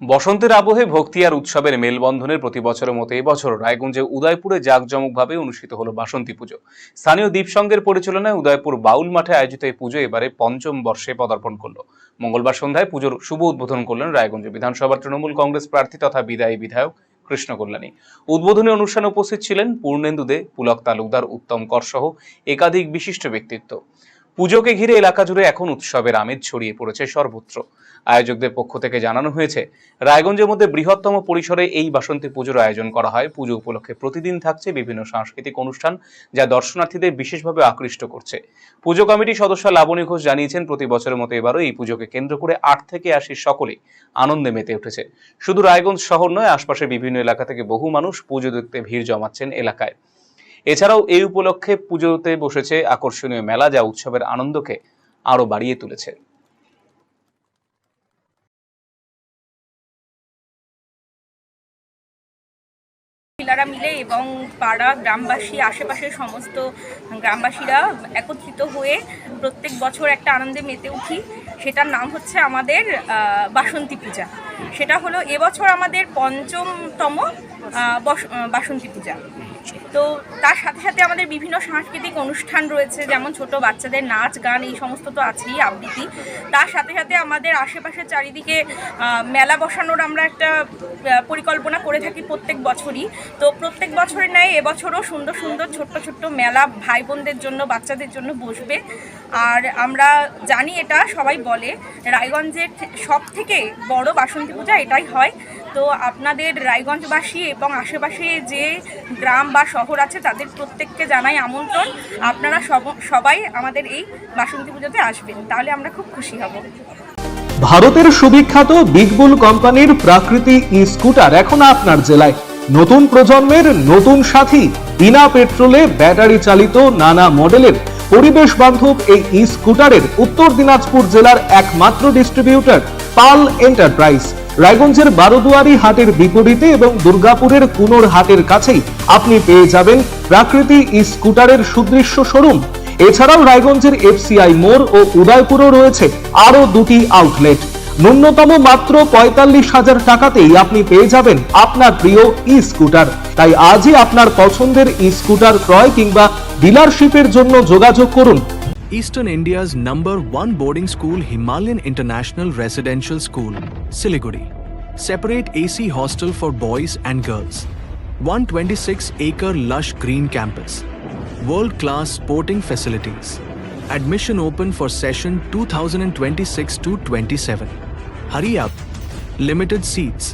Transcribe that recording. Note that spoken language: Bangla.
বসন্তের আবহে ভক্তি আর উৎসবের মেলবন্ধনের প্রতি বছরের মতো এবছর রায়গঞ্জে উদয়পুরে জাঁকজমকভাবে অনুষ্ঠিত হলো বাসন্তী পুজো। স্থানীয় দ্বীপসংঘের পরিচালনায় উদয়পুর বাউল মাঠে আয়োজিত এই পুজো এবারে পঞ্চম বর্ষে পদার্পণ করলো। মঙ্গলবার সন্ধ্যায় পুজোর শুভ উদ্বোধন করলেন রায়গঞ্জ বিধানসভার তৃণমূল কংগ্রেস প্রার্থী তথা বিদায়ী বিধায়ক কৃষ্ণ কল্যাণী। উদ্বোধনী অনুষ্ঠানে উপস্থিত ছিলেন পূর্ণেন্দু দে, পুলক তালুকদার, উত্তম কর সহ একাধিক বিশিষ্ট ব্যক্তিত্ব। পুজোকে ঘিরে এলাকা জুড়ে এখন উৎসবের আমেজ ছড়িয়ে পড়েছে সর্বত্র। আয়োজকদের পক্ষ থেকে জানানো হয়েছে, রায়গঞ্জের মধ্যে বৃহত্তম পরিসরে এই বাসন্তী পুজোর আয়োজন করা হয়। পুজো উপলক্ষে প্রতিদিন থাকছে বিভিন্ন সাংস্কৃতিক অনুষ্ঠান, যা দর্শনার্থীদের বিশেষভাবে আকৃষ্ট করছে। পুজো কমিটির সদস্য লাবণী ঘোষ জানিয়েছেন, প্রতি বছরের মতো এবারও এই পুজোকে কেন্দ্র করে 8 থেকে 80 সকলে আনন্দে মেতে উঠেছে। শুধু রায়গঞ্জ শহর নয়, আশপাশের বিভিন্ন এলাকা থেকে বহু মানুষ পুজো দেখতে ভিড় জমাচ্ছেন এলাকায়। এছাড়াও এই উপলক্ষে পুজোতে বসেছে আকর্ষণীয় মেলা, যা উৎসবের আনন্দকে আরো বাড়িয়ে তুলেছে। মহিলারা মিলে এবং পাড়া গ্রামবাসী, আশেপাশের সমস্ত গ্রামবাসীরা একত্রিত হয়ে প্রত্যেক বছর একটা আনন্দে মেতে উঠি। সেটার নাম হচ্ছে আমাদের বাসন্তী পূজা। সেটা হলো এবছর আমাদের পঞ্চমতম বাসন্তী পূজা। তো তার সাথে সাথে আমাদের বিভিন্ন সাংস্কৃতিক অনুষ্ঠান রয়েছে, যেমন ছোট বাচ্চাদের নাচ গান, এই সমস্ত তো আছেই, আবৃত্তি। তার সাথে সাথে আমাদের আশেপাশের চারিদিকে মেলা বসানোর আমরা একটা পরিকল্পনা করে থাকি প্রত্যেক বছরই। তো প্রত্যেক বছরের ন্যায় এবছরও সুন্দর সুন্দর ছোট্ট ছোট্ট মেলা ভাই বোনদের জন্য, বাচ্চাদের জন্য বসবে। আর আমরা জানি, এটা সবাই বলে, রায়গঞ্জের সব থেকে বড় বাসন্তী পূজা এটাই হয়। তো আপনাদের রায়গঞ্জবাসী এবং আশেপাশে যে গ্রাম বা শহর আছে তাদের প্রত্যেককে জানাই আমন্ত্রণ, আপনারা সবাই আমাদের এই বাসন্তী পুজোতে আসবেন, তাহলে আমরা খুব খুশি হব। ভারতের সুবিখ্যাত বিগ বুল কোম্পানির প্রাকৃতি ই স্কুটার এখন আপনার জেলায়। নতুন প্রজন্মের নতুন সাথী, বিনা পেট্রোলে ব্যাটারি চালিত নানা মডেলের পরিবেশ বান্ধব এই ই স্কুটারের উত্তর দিনাজপুর জেলার একমাত্র ডিস্ট্রিবিউটর পাল এন্টারপ্রাইজ। রায়গঞ্জের বারোদুয়ারি হাটের বিপরীতে এবং দুর্গাপুরের কুনোর হাটের কাছেই আপনি পেয়ে যাবেন প্রাকৃতি ই স্কুটারের সুদৃশ্য শোরুম। এছাড়াও রায়গঞ্জের এফসিআই মোড় ও উদয়পুরও রয়েছে আরো দুটি আউটলেট। ন্যূনতম মাত্র 45,000 টাকাতেই আপনি পেয়ে যাবেন আপনার প্রিয় ই স্কুটার। তাই আজই আপনার পছন্দের ই স্কুটার ক্রয় কিংবা ডিলারশিপের জন্য যোগাযোগ করুন। Eastern India's #1 boarding school, Himalayan International Residential School, Siliguri. Separate AC hostel for boys and girls. 126-acre lush green campus. World-class sporting facilities. Admission open for session 2026-27. Hurry up. Limited seats.